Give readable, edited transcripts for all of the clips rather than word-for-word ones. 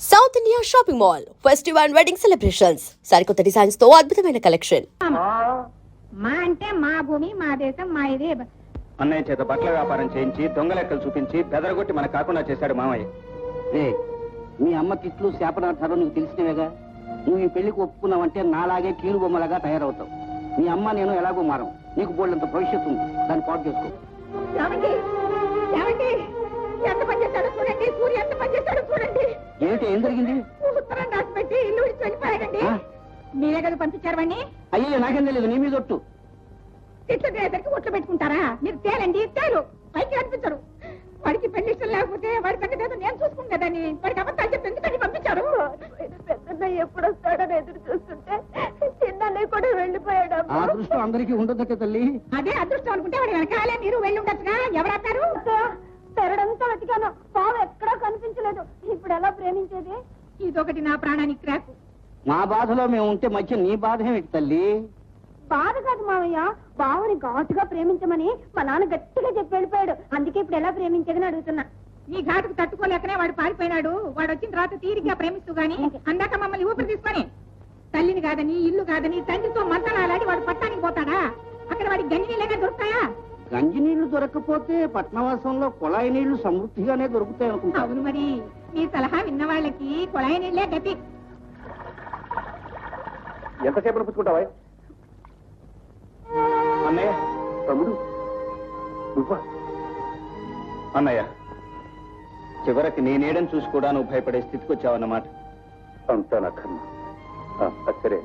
South India shopping mall festival and wedding celebrations సరికొత్త designs తో అద్భుతమైన కలెక్షన్. మా అంటే మా భూమి మా దేశం మా ఇదే. అన్నయ్య చేత బట్టల వ్యాపారం చేయించి దొంగ లెక్కలు చూపించి బెదరగొట్టి మనకు కాకుండా చేశాడు మామయ్య. మీ అమ్మ తిట్లు శాపనార్థాలు నీకు తెలిసినవేగా. నువ్వు ఈ పెళ్లికి ఒప్పుకున్నావంటే నాలాగే కీలు బొమ్మలాగా తయారవుతావు. మీ అమ్మ నేను ఎలాగో మారం. నీకు బోళ్ళంత భవిష్యత్తు ఉంది, దాన్ని పాటు చేసుకో. ఎంత పనిచేస్తాడో చూడండి, సూర్య ఎంత పనిచేస్తాడో చూడండి. ఏమిటి, ఏం జరిగింది? ఉత్తరం రాసి పెట్టి ఇల్లు విడిచి వెళ్ళిపోయాడండి. మీరే కదా పంపించారు వాడిని. అయ్యో నాకేం తెలియదు, నీ మీద ఒట్టు. తిట్లు తినేసరికి ఒట్లు పెట్టుకుంటారా? మీరు తేలండి, తేలు పైకి కనిపించరు. వాడికి పెళ్లి ఇష్టం లేకపోతే వాడి సంగతి ఏదో నేను చూసుకుంటాదని వాడికి అబద్ధాలు చెప్పి ఎందుకని పంపించారు? పెద్దన్నయ్య ఎప్పుడు వస్తాడని ఎదురు చూస్తుంటే చిన్నన్నయ్య కూడా వెళ్ళిపోయాడు. ఆ అదృష్టం అందరికీ ఉండదక్క తల్లి. అదే అదృష్టం అనుకుంటే వాడి వెనకాలే మీరు వెళ్ళి ఉండొచ్చుగా. ఎవరాపారు? తెరడంతా వెతికాను, పావు ఎక్కడా కనిపించలేదు. ఇప్పుడు ఎలా ప్రేమించేది? ఇదొకటి నా ప్రాణానికి క్రాక్. మా బాధలో మేము ఉంటే మధ్య నీ బాధ ఏమిటి తల్లి? బాధ కాదు మావయ్య, బావని ఘాటుగా ప్రేమించమని మా నాన్న గట్టిగా చెప్పి వెళ్ళిపోయాడు. అందుకే ఇప్పుడు ఎలా ప్రేమించేదని అడుగుతున్నా. నీ ఘాటుకు తట్టుకోలేకనే వాడు పారిపోయినాడు. వాడు వచ్చిన తర్వాత తీరిగ్గా ప్రేమిస్తూ గాని అందాక మమ్మల్ని ఊపిరి తీసుకొని తల్లిని కాదని ఇల్లు కాదని తండ్రితో మంతలాడి వాడు పట్టానికి పోతాడా? అక్కడ వాడి గంజి నీళ్ళైనా దొరుకుతాయా? గంజి నీళ్లు దొరకకపోతే పట్నవాసంలో కుళాయి నీళ్లు సమృద్ధిగానే దొరుకుతాయి అనుకుంటా. అవును, మరి మీ సలహా విన్న వాళ్ళకి కుళాయి నీళ్లే గతి. ఎంతసేపు పుచ్చుకుంటావా అన్నయ్య? తమ్ముడు నువ్వా? అన్నయ్య, చివరికి నీ నీడని చూసి కూడా నువ్వు భయపడే స్థితికి వచ్చావన్నమాట. అంతా నా కర్మ. సరే,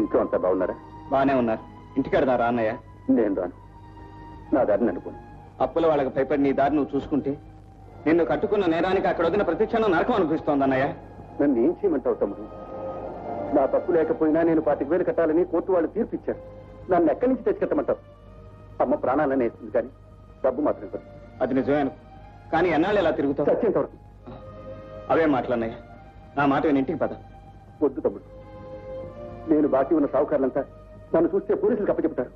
ఇంట్లో అంతా బాగున్నారా? బానే ఉన్నారు. ఇంటికెడదారా అన్నయ్య? నేను రాను, నా దారిని అనుకోను. అప్పుల వాళ్ళకి భయపడి నీ దారి నువ్వు చూసుకుంటే నిన్ను కట్టుకున్న నేరానికి అక్కడ వదిన ప్రతి క్షణం నరకం అనిపిస్తోంది అన్నయ్య. నన్ను ఏం చేయమంటావు తమ్ముడు? నా తప్పు లేకపోయినా నేను 25,000 కట్టాలని కోర్టు వాళ్ళు తీర్పిచ్చారు. నన్ను ఎక్కడి నుంచి తెచ్చుకెట్టమంటావు? అమ్మ ప్రాణాలనే వేస్తుంది, కానీ డబ్బు మాత్రం కాదు. అది నిజమే అనుకో, కానీ ఎన్నాళ్ళు ఎలా తిరుగుతావు? చచ్చేంత వరకు. అవే మాటలన్నయ్య, నా మాట విని ఇంటికి పద. వద్దు తమ్ముడు, నేను బాకీ ఉన్న సావుకారులంతా నన్ను చూస్తే పోలీసులకు అప్పచెప్తారు.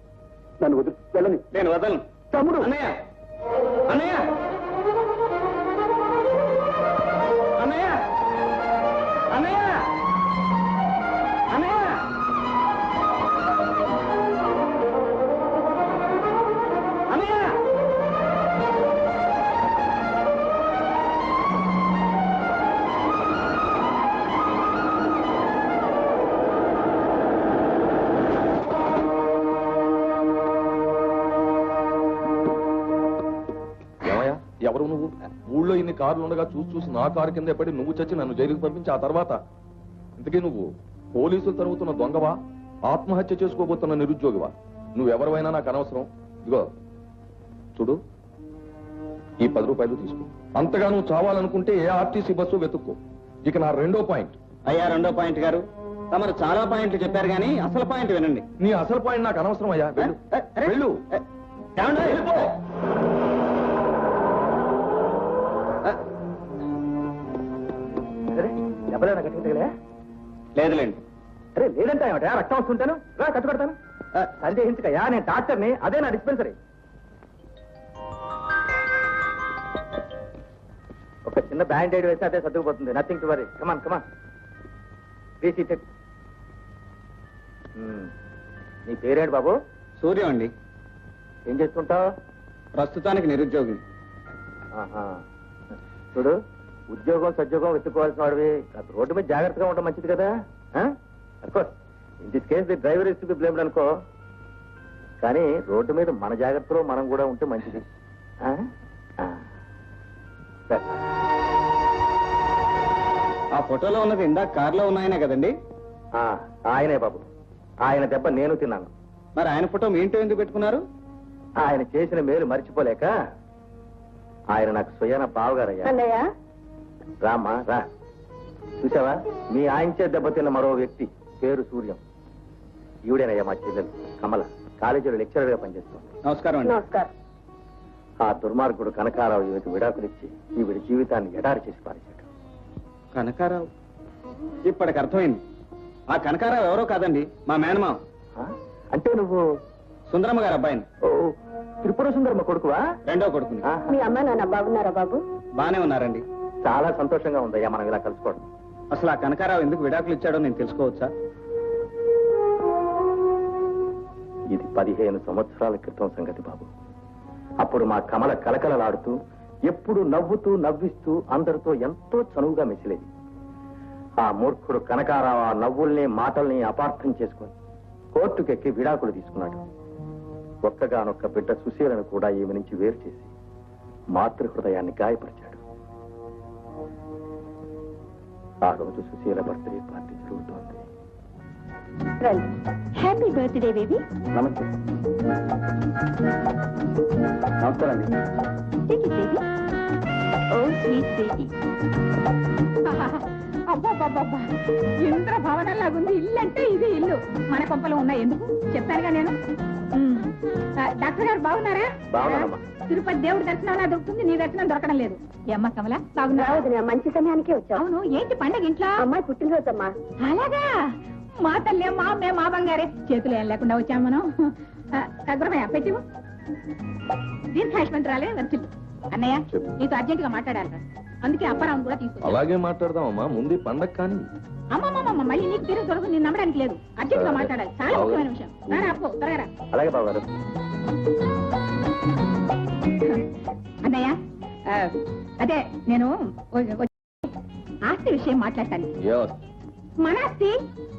నన్ను వద్దు, వెళ్ళని. నేను వదలను తమ్ముడు. అన్నయ్య, అన్నయ్య, అన్నయ్య, అన్నయ్య, అన్నయ్య. ఎవరు నువ్వు? ఊళ్ళో ఇన్ని కార్లు ఉండగా చూసి నా కారు కింద పడి నువ్వు చచ్చి నన్ను జైలుకి పంపించి ఆ తర్వాత ఇంతకీ నువ్వు పోలీసులు తరుగుతున్న దొంగవా, ఆత్మహత్య చేసుకోబోతున్న నిరుద్యోగివా? నువ్వెవరైనా నాకు అనవసరం. ఇదిగో చూడు, ఈ 10 రూపాయలు తీసుకో. అంతగా నువ్వు చావాలనుకుంటే ఏ ఆర్టీసీ బస్సు వెతుక్కో. ఇక నా రెండో పాయింట్. అయ్యా, రెండో పాయింట్ గారు, తమరు చాలా పాయింట్లు చెప్పారు కానీ అసలు పాయింట్ వినండి. నీ అసలు పాయింట్ నాకు అనవసరం అయ్యా. వెళ్ళు, వెళ్ళు. వెళ్ళిపో. ఎవరైనా కట్టుకుంటే లేదులేండి. అరే లేదంటే ఏమిటా? రక్తం వస్తుంటాను, రా కట్టుకడతాను. సందేహించకయ్యా, నేను డాక్టర్ని, అదే నా డిస్పెన్సరీ. ఒక చిన్న బ్యాండేడ్ వేస్తే అదే సర్దుకుపోతుంది. Nothing to worry. Come on come on, please seated. నీ పేరేంటి బాబు? సూర్యం అండి. ఏం చేస్తుంటావు? ప్రస్తుతానికి నిరుద్యోగి. చూడు, ఉద్యోగం సద్యోగం వెతుక్కోవాల్సిన వాడివి. రోడ్డు మీద జాగ్రత్తగా ఉండడం మంచిది కదా. Of course in this case the driver is to be blamed అనుకో, కానీ రోడ్డు మీద మన జాగ్రత్తలో మనం కూడా ఉంటే మంచిది. ఆ ఫోటోలో ఉన్నది ఇందాక కార్లో ఉన్నాయనే కదండి? ఆయనే బాబు. ఆయన దెబ్బ నేను తిన్నాను. మరి ఆయన ఫోటో మీ ఇంట్లో ఎందుకు పెట్టుకున్నారు? ఆయన చేసిన మేలు మర్చిపోలేక. ఆయన నాకు స్వయాన బావగారయ్యా. అన్నయ్య, రామ్మా రా. చూసావా, మీ ఆయనచే దెబ్బతిన్న మరో వ్యక్తి, పేరు సూర్యం. ఈవిడేనయ్యా మా చెల్లెలు కమల, కాలేజీలో లెక్చరర్ గా పనిచేస్తుంది. నమస్కారం అండి. నమస్కారం. ఆ దుర్మార్గుడు కనకారావు ఈవిడికి విడాకులిచ్చి ఈవిడి జీవితాన్ని ఎడారి చేసి పారేశాడు. కనకారావు? ఇప్పటికి అర్థమైంది. ఆ కనకారావు ఎవరో కాదండి, మా మేనమావ. అంటే నువ్వు సుందరమ్మ గారు అబ్బాయిని. ఓ, త్రిపుర సుందరమ్మ కొడుకువా? రెండో కొడుకుని. మీ అమ్మ నాన్న బాగున్నారా బాబు? బానే ఉన్నారండి. చాలా సంతోషంగా ఉందయ్యా మనం ఇలా కలుసుకోవడం. అసలు ఆ కనకారావు ఎందుకు విడాకులు ఇచ్చాడో నేను తెలుసుకోవచ్చా? ఇది 15 సంవత్సరాల క్రితం సంగతి బాబు. అప్పుడు మా కమల కలకలలాడుతూ ఎప్పుడు నవ్వుతూ నవ్విస్తూ అందరితో ఎంతో చనువుగా మెసిలేది. ఆ మూర్ఖుడు కనకారావు ఆ నవ్వుల్ని మాటల్ని అపార్థం చేసుకుని కోర్టుకెక్కి విడాకులు తీసుకున్నాడు. ఒక్కగానొక్క బిడ్డ సుశీలను కూడా ఈమె నుంచి వేరు చేసి మాతృహృదయాన్ని గాయపరిచాడు. ఆ రోజు సుశీల బర్త్డే పార్టీ జరుగుతోంది. Happy birthday baby. నమస్తే. నమస్కారం అండి. Take it baby. Oh sweet baby. అబ్బాబ్బాబ్బా, ఇంద్ర భవనంలాగుంది. ఇల్లు అంటే ఇది ఇల్లు. మన కొంపలో ఉన్నాయి. ఎందుకు చెప్పానుగా నేను. డాక్టర్ గారు బాగున్నారా? బాగున్నానమ్మా. తిరుపతి దేవుడి దర్శనం అలా దొరుకుతుంది, నీ దర్శనం దొరకడం లేదు. ఏమ్మా కమల, బాగున్నావు? మంచి సమయానికే వచ్చావు. అవును, ఏంటి పండగ ఇంట్లో? అమ్మాయి పుట్టినరోజమ్మా. అలాగా? మా తల్లి మా అమ్మే మా బంగారే. చేతులు ఏం లేకుండా వచ్చాం మనం. గురమయ్య పెట్టి దీర్ఘాయుష్మంతురాలే వర్చులు. అన్నయ్య, నీతో అర్జెంట్ గా మాట్లాడాలి. అందుకే అప్పారావును కూడా తీసుకొచ్చా. అలాగే మాట్లాడదామమ్మా, ముందు ఈ పండగ కానీ. అమ్మమ్మమ్మ, మళ్ళీ నీకు తిరిగి దొరకు, నేను నమ్మడానికి లేదు. అర్జెంట్ గా మాట్లాడాలి, చాలా ముఖ్యమైన విషయం. రారా అప్పు, త్వరగా. అలాగే బాబు గారు. అన్నయ్య, అదే నేను ఆస్తి విషయం మాట్లాడతాను. మన ఆస్తి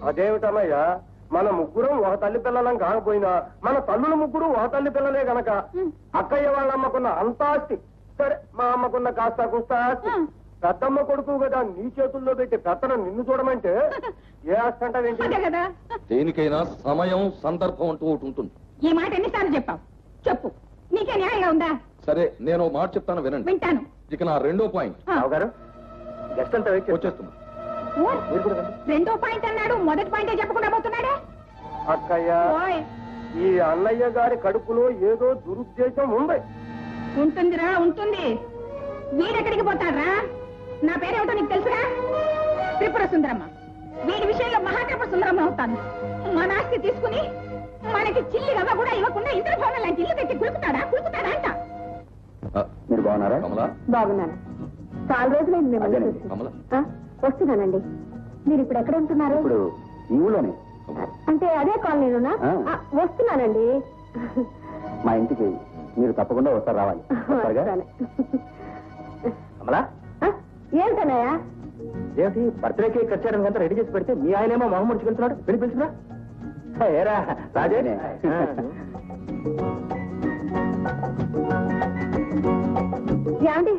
అదేమిటమ్మయ్యా, మన ముగ్గురం ఒక తల్లి పిల్లలం కాకపోయినా మన తల్లుల ముగ్గురు ఒక తల్లి పిల్లలే గనక అక్కయ్య వాళ్ళ అమ్మకున్న అంత ఆస్తి, సరే మా అమ్మకున్న కాస్త కూస్త ఆస్తి, పెద్దమ్మ కొడుకు కదా నీ చేతుల్లో పెట్టి పెత్తనం నిన్ను చూడమంటే ఏ ఆస్తి అంటావేంటి? అదే కదా. దేనికైనా సమయం సందర్భం అంటూ ఒకటి ఉంటుంది. ఈ మాట ఎన్నిసార్లు చెప్పావు? చెప్పు, నీకే న్యాయంగా ఉందా? సరే, నేను ఒక మాట చెప్తాను, వినండి. వింటాను. ఇక నా రెండో పాయింట్. బాబు గారు, గెస్ట్ అంతా వెయిట్ వచ్చేస్తున్నా. రెండో పాయింట్ అన్నాడు, మొదటి పాయింటే చెప్పకుండా పోతున్నాడే. అక్కయ్య, ఓయ్, ఈ అన్నయ్య గారి కడుపులో ఏదో దురుద్దేశం ఉంది. ఉంటుందిరా, ఉంటుంది. వీడెక్కడికి పోతాడ్రా? నా పేరేమిటో నీకు తెలుసురా? త్రిపుర సుందరమ్మ. వీడి విషయంలో మహాత్రిపుర సుందరమ్మ అవుతాను. మన ఆస్తి తీసుకుని మనకి చిల్లి రవ్వ కూడా ఇవ్వకుండా ఇంద్రభవనం లాంటి ఇల్లు తెచ్చి కులుకుతాడా అంట. మీరు బాగున్నారా? కమలా, బాగున్నాను. చాలా రోజులైంది మిమ్మల్ని అదేనండి. చూసి. కమలా, వస్తున్నానండి. మీరు ఇప్పుడు ఎక్కడ ఉంటున్నారు? ఇప్పుడు ఈ ఊళ్ళోనే అంటే అదే కాలనీలోనా? ఆ. వస్తున్నానండి. మా ఇంటికి మీరు తప్పకుండా వస్తారు, రావాలి. వస్తారుగా? వస్తాను. కమలా, ఆ, ఏమిటన్నాయా? ఏమిటి బర్త్డే కేక్ కట్ చేయడం అంతా రెడీ చేసి పెడితే మీ ఆయనేమో మొహం ముడుచుకెళ్తున్నాడు. పిలుచురా. ఏరా రాజే. ఏమండి,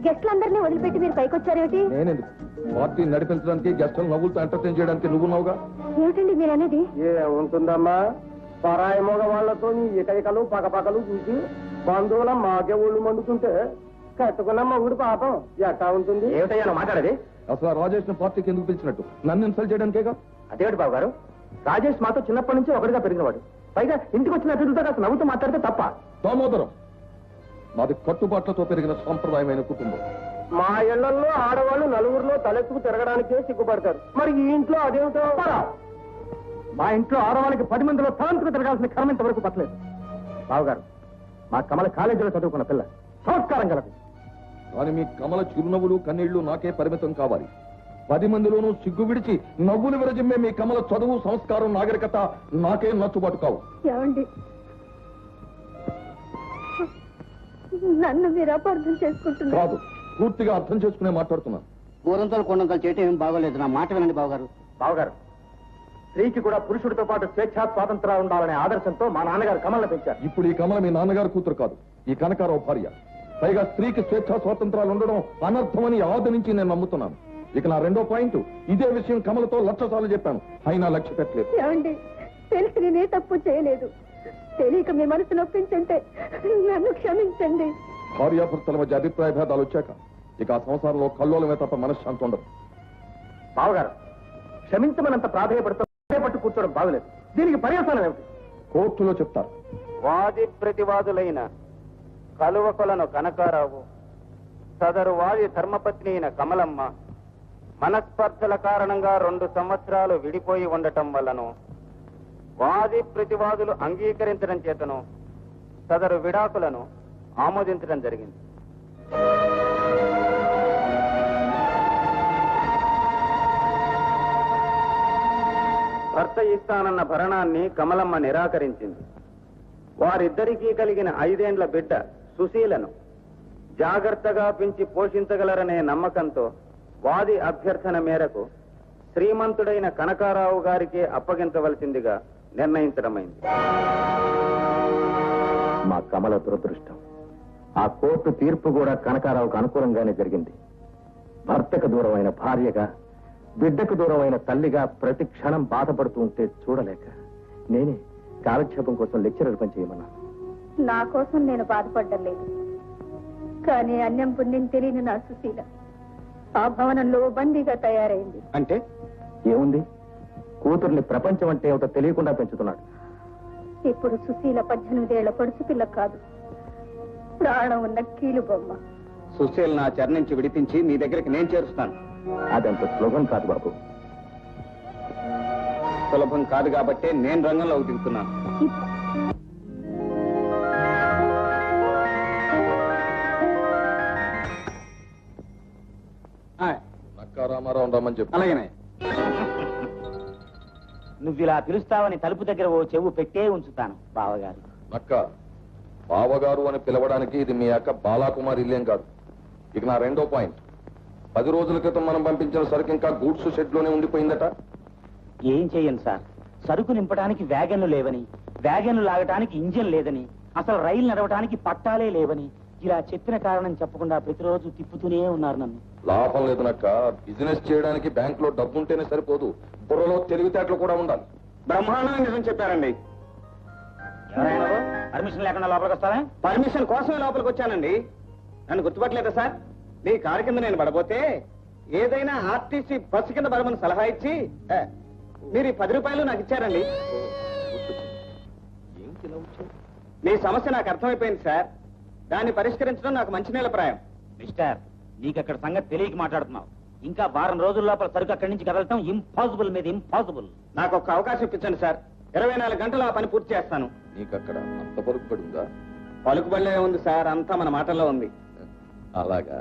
గెస్ట్లందరినీ వదిలిపెట్టి మీరు పైకి వచ్చారేమిటి? నేనెందుకు? పార్టీ నడిపించడానికి, గెస్టులు నవ్వులతో ఎంటర్టైన్ చేయడానికి నువ్వున్నావుగా. ఏమిటండి మీరు అనేది? ఏ ఉంటుందమ్మా, పరాయి మగ వాళ్లతో నీ ఇకైకలు పకపకలు చూసి బంధువుల మాకే ఒళ్ళు మండుతుంటే కట్టుకున్న ఊడి పాపం ఎట్టా ఉంటుంది? ఏమిటయ్యా నువ్వు మాట్లాడేది? అసలు ఆ రాజేష్ పార్టీకి ఎందుకు పిలిచినట్టు? నన్ను ఇన్సల్ట్ చేయడానికేగా. అదేమిటి బాబు గారు, రాజేష్ మాతో చిన్నప్పటి నుంచి ఒకటిగా పెరిగినవాడు. పైగా ఇంటికి వచ్చిన అతిథులతో కాస్త నవ్వుతూ మాట్లాడితే తప్ప? దామోదరం, మాది కట్టుబాట్లతో పెరిగిన సాంప్రదాయమైన కుటుంబం. మా ఇళ్లలో ఆడవాళ్ళు నలుగురిలో తలెత్తుకు తిరగడానికే సిగ్గుపడతారు. మరి ఈ ఇంట్లో అదేమిటో? మా ఇంట్లో ఆడవాళ్ళకి 10 మందిలో తలంతుకు తిరగాల్సిన కర్మ ఇంతవరకు పట్టలేదు. బావగారు, మా కమల కాలేజీలో చదువుకున్న పిల్ల, సంస్కారం గలది. కానీ మీ కమల చిరునవ్వులు కన్నీళ్లు నాకే పరిమితం కావాలి. 10 మందిలోనూ సిగ్గు విడిచి నవ్వులు విరజిమ్మే మీ కమల చదువు, సంస్కారం, నాగరికత నాకే నచ్చుబాటు కావు. ఏమండి, నన్ను మీరు అపార్థం చేసుకుంటున్నారు. కాదు, పూర్తిగా అర్థం చేసుకునే మాట్లాడుతున్నాను. కూరంతలు కొండంతలు చేయటం ఏం బాగోలేదు. నా మాట వినండి బావగారు. బావగారు, స్త్రీకి కూడా పురుషుడితో పాటు స్వేచ్ఛా స్వాతంత్రాలు ఉండాలనే ఆదర్శంతో మా నాన్నగారు కమలను పెంచారు. ఇప్పుడు ఈ కమల మీ నాన్నగారు కూతురు కాదు, ఈ కనకారావు భార్య. పైగా స్త్రీకి స్వేచ్ఛా స్వాతంత్రాలు ఉండడం అనర్థమని ఆది నుంచి నేను నమ్ముతున్నాను. ఇక నా రెండో పాయింట్, ఇదే విషయం కమలతో 1,00,000 సార్లు చెప్పాను, అయినా లక్ష్య పెట్టలేదు. ఏమండి, తెలిసి నేనే తప్పు చేయలేదు. తెలియక మీ మనసు నొప్పించంటే నన్ను క్షమించండి. భార్యాభర్తల మధ్య అభిప్రాయ భేదాలు వచ్చాక ఇక ఆ సంసారంలో కల్లోలమే తప్ప మనశ్శాంతి ఉండదు. బావగారు, క్షమించమనంత ప్రాధాన్యపడుతూ పట్టు కూర్చోవడం బాగలేదు. దీనికి పర్యవసానం ఏమిటి? కోర్టులో చెప్తారు. వాది ప్రతివాదులైన కలువకొలను కనకారావు, సదరు వాది ధర్మపత్ని అయిన కమలమ్మ మనస్పర్ధల కారణంగా 2 సంవత్సరాలు విడిపోయి ఉండటం వల్లను వాది ప్రతివాదులు అంగీకరించడం చేతను సదరు విడాకులను ఆమోదించడం జరిగింది. భర్త ఇస్తానన్న భరణాన్ని కమలమ్మ నిరాకరించింది. వారిద్దరికీ కలిగిన 5 ఏండ్ల బిడ్డ సుశీలను జాగ్రత్తగా పెంచి పోషించగలరనే నమ్మకంతో వాది అభ్యర్థన మేరకు శ్రీమంతుడైన కనకారావు గారికే అప్పగించవలసిందిగా నిర్ణయించడమైంది. మా కమల దురదృష్టం, ఆ కోర్టు తీర్పు కూడా కనకారావుకు అనుకూలంగానే జరిగింది. భర్తకు దూరమైన భార్యగా, బిడ్డకు దూరమైన తల్లిగా ప్రతి క్షణం బాధపడుతూ ఉంటే చూడలేక నేనే కాలక్షేపం కోసం లెక్చరర్ పని చేయమన్నా. నా కోసం నేను బాధపడ్డం లేదు, కానీ అన్యం పుణ్యం తెలియని నా సుశీల ఆ భవనంలో బందీగా తయారైంది. అంటే ఏముంది, కూతుర్ని ప్రపంచం అంటే ఏమిటో తెలియకుండా పెంచుతున్నాడు. ఇప్పుడు సుశీల 18 ఏళ్ల పడుచు పిల్ల కాదు, ప్రాణం ఉన్న కీలు బొమ్మ. సుశీల్ నా చెర నుంచి విడిపించి మీ దగ్గరికి నేను చేరుస్తాను. అదంత సులభం కాదు బాబు. సులభం కాదు కాబట్టే నేను రంగంలో దిగుతున్నాను. నక్కా రామారావు రమ్మని చెప్పు. అలాగేనే. నువ్వు ఇలా పిలుస్తావని తలుపు దగ్గర ఓ చెవు పెట్టే ఉంచుతాను బావగారు. నక్క బావగారు అని పిలవడానికి ఇది మీ అక్క బాలాకుమార్ ఇల్లేం కాదు. ఇక నా రెండో పాయింట్, 10 రోజుల క్రితం మనం పంపించిన సరుకు ఇంకా గూడ్స్ షెడ్ లోనే ఉండిపోయిందట. ఏం చెయ్యను సార్, సరుకు నింపడానికి వ్యాగన్లు లేవని, వ్యాగన్లు లాగటానికి ఇంజిన్ లేదని, అసలు రైలు నడవటానికి పట్టాలే లేవని ఇలా చెప్పిన కారణం చెప్పకుండా ప్రతిరోజు తిప్పుతూనే ఉన్నారు నన్ను. లాభం లేదు నక్క, బిజినెస్ చేయడానికి బ్యాంక్ లో డబ్బు ఉంటేనే సరిపోదు, బుర్రలో తెలివితేటలు కూడా ఉండాలి. బ్రహ్మాండంగా నిజం చెప్పారండి. పర్మిషన్ లేకుండా లోపలికి వస్తారా? పర్మిషన్ కోసమే లోపలికి వచ్చానండి. నన్ను గుర్తుపట్టలేదా సార్? నీ కారు కింద నేను పడబోతే ఏదైనా ఆర్టీసీ బస్సు కింద పడమని సలహా ఇచ్చి మీరు ఈ 10 రూపాయలు నాకు ఇచ్చారండి. మీ సమస్య నాకు అర్థమైపోయింది సార్. దాన్ని పరిష్కరించడం నాకు మంచి నెల ప్రాయం. మిస్టర్, నీకు అక్కడ సంగతి తెలియక మాట్లాడుతున్నావు. ఇంకా వారం రోజుల లోపల సరుకు అక్కడి నుంచి కదలటం ఇంపాసిబుల్ మీద ఇంపాసిబుల్. నాకు ఒక అవకాశం ఇప్పించండి సార్. 24 గంటలు ఆ పని పూర్తి చేస్తాను. నీకు అక్కడ అంత పలుకుబడి ఉందా? పలుకుబడిలే ఉంది సార్, అంతా మన మాటల్లో ఉంది. అలాగా,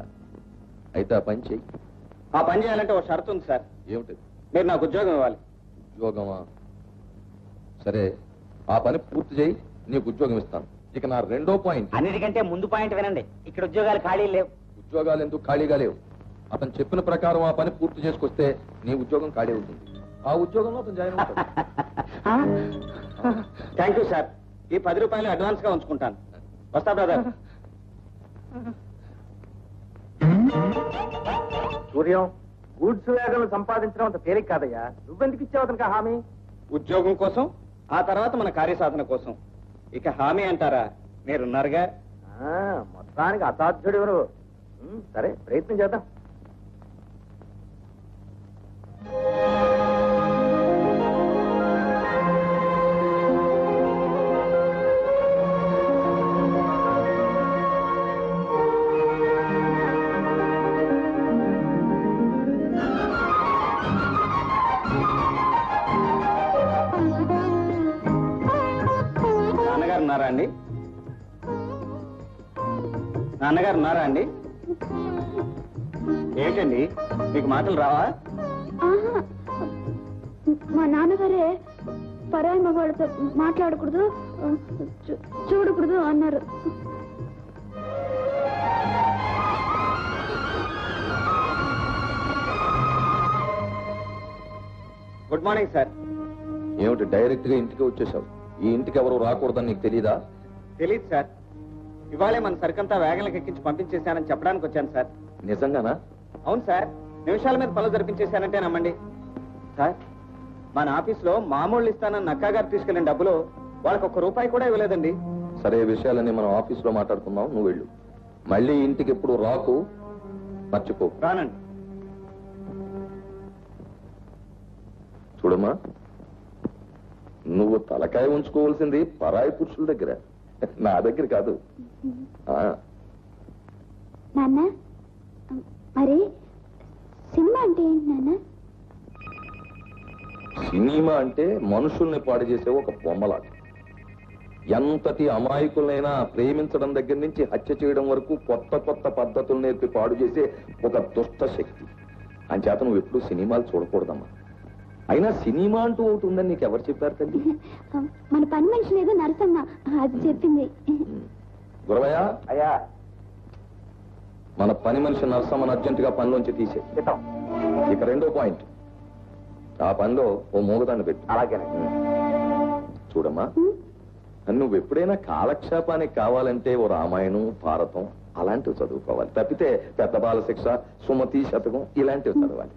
అయితే ఆ పని చెయ్యి. ఆ పని చేయాలంటే ఒక షరతు ఉంది సార్. ఏమిటది? మీరు నాకు ఉద్యోగం ఇవ్వాలి. ఉద్యోగమా? సరే, ఆ పని పూర్తి చేయి, నీకు ఉద్యోగం ఇస్తాను. ఇక నా రెండో పాయింట్, అన్నిటికంటే ముందు పాయింట్ వినండి. ఇక్కడ ఉద్యోగాలు ఖాళీ లేవు. ఉద్యోగాలు ఎందుకు ఖాళీగా లేవు? అతను చెప్పిన ప్రకారం ఆ పని పూర్తి చేసుకొస్తే నీ ఉద్యోగం ఖాళీ అవుతుంది. ఆ ఉద్యోగంలో అతను జాయిన్ అవుతాడు. Thank you sir. ఈ 10 రూపాయలు అడ్వాన్స్ గా ఉంచుకుంటాను. వస్తా బ్రదర్. సూర్యం, గూడ్స్ వేగలు సంపాదించడం అంత తేలిక కాదయ్యా. నువ్వెందుకు ఇచ్చావు అతనికి హామీ? ఉద్యోగం కోసం, ఆ తర్వాత మన కార్యసాధన కోసం. ఇక హామీ అంటారా? మీరున్నారుగా. మొత్తానికి అసాధ్యుడు ఎవరు? సరే, ప్రయత్నం చేద్దాం. నాన్నగారు ఉన్నారా అండి? నాన్నగారు ఉన్నారా అండి? ఏంటండి, మీకు మాటలు రావా? మా నాన్నగారే పరాయి మగవాళ్ళతో మాట్లాడకూడదు, చూడకూడదు అన్నారు. Good morning sir. ఏమిటి డైరెక్ట్ గా ఇంటికి వచ్చేసావు? ఈ ఇంటికి ఎవరు రాకూడదని నీకు తెలీదా? తెలియదు సార్. ఇవాళే మన సరికంతా వేగంలకు ఎక్కించి పంపించేశానని చెప్పడానికి వచ్చాను సార్. నిజంగానా? అవును సార్, నిమిషాల మీద పనులు జరిపించేశానంటే నమ్మండి. సార్, మన ఆఫీస్లో మామూలు ఇస్తానన్న నక్కా గారు తీసుకెళ్లిన డబ్బులు వాళ్ళకి 1 రూపాయి కూడా ఇవ్వలేదండి. సరే, విషయాలన్నీ మనం ఆఫీసులో మాట్లాడుకుందాం. నువ్వు వెళ్ళు. మళ్ళీ ఇంటికి ఎప్పుడు రాకు, మర్చిపో. రానండి. చూడమ్మా, నువ్వు తలకాయ ఉంచుకోవాల్సింది పరాయి పురుషుల దగ్గర, నా దగ్గర కాదు. నాన్న, మరి సినిమా అంటే ఏంటి నాన్న? సినిమా అంటే మనుషుల్ని పాడు చేసే ఒక బొమ్మలాట. ఎంతటి అమాయకులైనా ప్రేమించడం దగ్గర నుంచి హత్య చేయడం వరకు కొత్త కొత్త పద్ధతులు నేర్పి పాడు చేసే ఒక దుష్ట శక్తి. అంచేత నువ్వు ఎప్పుడు సినిమాలు చూడకూడదమ్మా. అయినా సినిమా అంటూ ఒకటి ఉందని నీకు ఎవరు చెప్పారు తల్లి? మన పని మనిషి లేదు నరసమ్మ, అది చెప్పింది. గురవయ్య, అయ్యా మన పని మనిషి నరసమ్మను అర్జెంటుగా పనిలోంచి తీసే. ఇక రెండో పాయింట్, ఆ పనిలో ఓ మూగదాన్ని పెట్టు. అలాగే. చూడమ్మా, నువ్వు ఎప్పుడైనా కాలక్షేపానికి కావాలంటే ఓ రామాయణం, భారతం అలాంటివి చదువుకోవాలి. తప్పితే పెద్ద బాల శిక్ష, సుమతి శతకం ఇలాంటివి చదవాలి.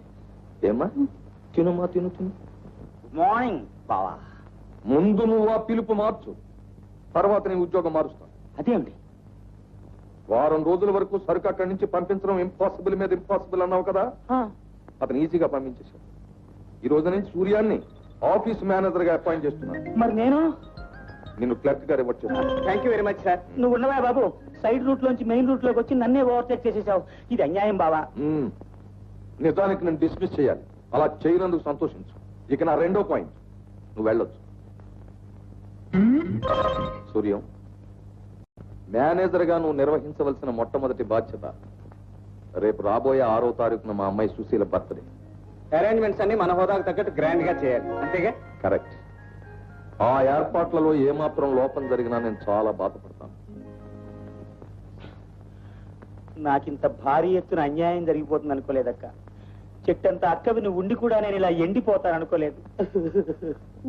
ఏమ్మా? తినుమా, తిను. మార్నింగ్ బావా. ముందు నువ్వు ఆ పిలుపు మార్చు, తర్వాత నీ ఉద్యోగం మారుస్తాను. అదేమిటి? వారం రోజుల వరకు సరుకు అక్కడి నుంచి పంపించడం ఇంపాసిబుల్ మీద ఇంపాసిబుల్ అన్నావు కదా, అతను ఈజీగా పంపించేశాడు. ఈ రోజు నుంచి సూర్యాన్ని ఆఫీస్ మేనేజర్ గా అపాయింట్ చేస్తున్నాను. మరి నేను? నిన్ను క్లర్క్ గారు ఇవ్వచ్చు. Thank you very much sir. నువ్వు ఉన్నవా బాబు? సైడ్ రూట్ లోంచి మెయిన్ రూట్ లోకి వచ్చి నన్నే ఓవర్టేక్ చేసేసావు. ఇది అన్యాయం బావా. నిజానికి నేను డిస్మిస్ చేయాలి. అలా చేయనందుకు సంతోషించు. ఇక నా రెండో పాయింట్, నువ్వు వెళ్ళొచ్చు. సూర్యం, మేనేజర్ గా నువ్వు నిర్వహించవలసిన మొట్టమొదటి బాధ్యత రేపు రాబోయే 6వ తారీఖున మా అమ్మాయి సుశీల బర్త్డే. అరేంజ్మెంట్స్ అన్ని మన హోదాకు తగ్గట్టు గ్రాండ్ గా చేయాలి, అంతేగా? కరెక్ట్. ఆ ఏర్పాట్లలో ఏమాత్రం లోపం జరిగినా నేను చాలా బాధపడతాను. నాకింత భారీ ఎత్తున అన్యాయం జరిగిపోతుంది అనుకోలేదక్క. చెట్టంత అక్కవి నువ్వు ఉండి కూడా నేను ఇలా ఎండిపోతాను అనుకోలేదు.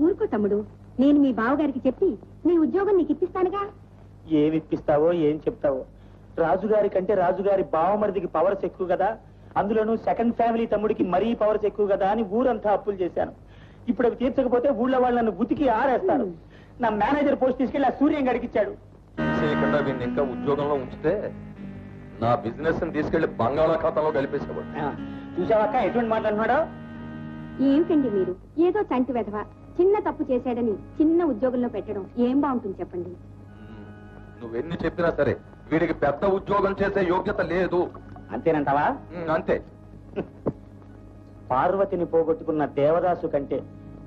ఊరుకో తమ్ముడు, నేను మీ బావగారికి చెప్పి నీ ఉద్యోగం నీకు ఇప్పిస్తానుగా. ఏమి ఇప్పిస్తావో ఏం చెప్తావో. రాజుగారి కంటే రాజుగారి బావమరిదికి పవర్స్ ఎక్కువ కదా, అందులోనూ సెకండ్ ఫ్యామిలీ తమ్ముడికి మరీ పవర్స్ ఎక్కువ కదా అని ఊరంతా అప్పులు చేశాను. ఇప్పుడు అవి తీర్చకపోతే ఊళ్ళో వాళ్ళు నన్ను ఉతికి ఆరేస్తారు. నా మేనేజర్ పోస్ట్ తీసుకెళ్లి ఆ సూర్యం గడికిచ్చాడు. చేయకుండా వీడిని ఇంకా ఉద్యోగంలో ఉంచితే నా బిజినెస్ ని తీసుకెళ్లి బంగాళాఖాతంలో కలిపేసేవాడు. చూసావక్క ఎటువంటి మాట్లాడుతున్నాడో? ఏమిటండి మీరు, ఏదో చంటి వెధవ చిన్న తప్పు చేశాడని చిన్న ఉద్యోగంలో పెట్టడం ఏం బాగుంటుంది చెప్పండి. నువ్వెన్ని చెప్పినా సరే వీడికి పెద్ద ఉద్యోగం చేసే యోగ్యత లేదు. అంతేనంటావా? అంతే. పార్వతిని పోగొట్టుకున్న దేవదాసు కంటే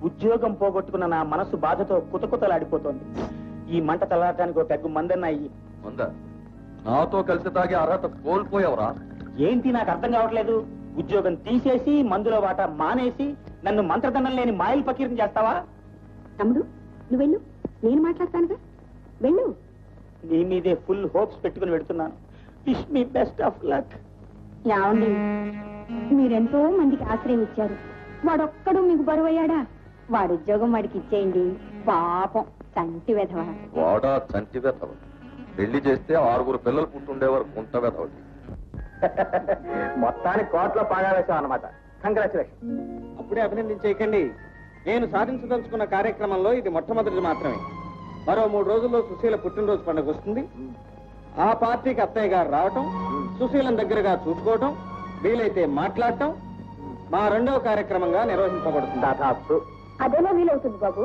ఉద్యోగం పోగొట్టుకున్న నా మనసు బాధతో కుతకుతలాడిపోతోంది. ఈ మంట తలాటానికి ఒక పెగ్గు మందన్న అయ్యి. ఉందా? నాతో కలిసి తాగే అర్హత కోల్పోయావరా? ఏంటి నాకు అర్థం కావట్లేదు. ఉద్యోగం తీసేసి మందులో వాటా మానేసి నన్ను మంత్రదండం లేని మాయలు పకీరం చేస్తావా? తమ్ముడు నువ్వు వెళ్ళు, నేను మాట్లాడతానుగా, వెళ్ళు. నీ మీదే ఫుల్ హోప్స్ పెట్టుకుని పెడుతున్నాను. Wish me best of luck. ఏమండి, మీరెంతో మందికి ఆశ్రయం ఇచ్చారు, వాడొక్కడు మీకు బరువయ్యాడా? వాడి ఉద్యోగం వాడికి ఇచ్చేయండి. పాపం చంటి వెధవ. వాడా చంటి వెధవ. పెళ్లి చేస్తే 6 పిల్లలు పుట్టుండేవారు కుంట వెధవటి. మొత్తానికి కోట్లో పాగా వేసాం అన్నమాట. కంగ్రాచులేషన్. అప్పుడే అభినందించేయకండి. నేను సాధించదలుచుకున్న కార్యక్రమంలో ఇది మొట్టమొదటిది మాత్రమే. మరో 3 రోజుల్లో సుశీల పుట్టినరోజు పండుగ వస్తుంది. ఆ పార్టీకి అత్తయ్య గారు రావటం, సుశీలను దగ్గరగా చూసుకోవటం, వీలైతే మాట్లాడటం మా రెండవ కార్యక్రమంగా నిర్వహింపబడుతుంది. దాదాపు అదేలా వీలవుతుంది బాబు?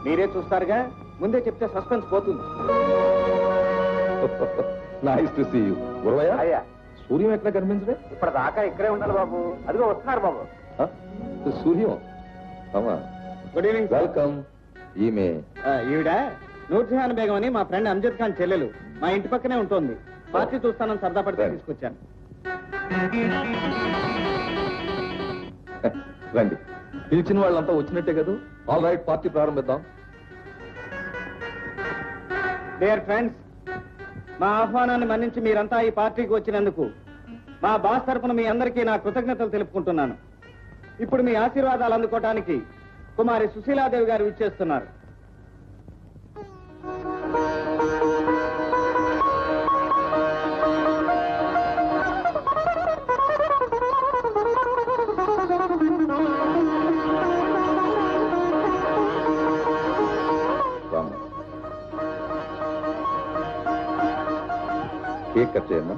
మీరే చూస్తారుగా, ముందే చెప్తే సస్పెన్స్ పోతుంది. Nice to see you. Guravayya, అయ్యా సూర్యం ఎక్కడ కనిపించడే? ఇప్పుడు దాకా ఇక్కడే ఉండాలి బాబు. అదిగో వస్తున్నారు బాబు. Suryam, good evening. వెల్కమ్. ఈమె ఈవిడ నూర్జహాన్ బేగం అని మా ఫ్రెండ్ అంజద్ ఖాన్ చెల్లెలు. మా ఇంటి పక్కనే ఉంటుంది. పార్టీ చూస్తానని సరదా పడితే తీసుకొచ్చాను. రండి. పిలిచిన వాళ్ళంతా వచ్చినట్టే కదా. ఆల్ రైట్, పార్టీ ప్రారంభిద్దాం. డియర్ ఫ్రెండ్స్, మా ఆహ్వానాన్ని మన్నించి మీరంతా ఈ పార్టీకి వచ్చినందుకు మా బాస్ తరఫున మీ అందరికీ నా కృతజ్ఞతలు తెలుపుకుంటున్నాను. ఇప్పుడు మీ ఆశీర్వాదాలు అందుకోవడానికి కుమారి సుశీలాదేవి గారు విచ్చేస్తున్నారు. కేక్ కట్ చేయమ్మా.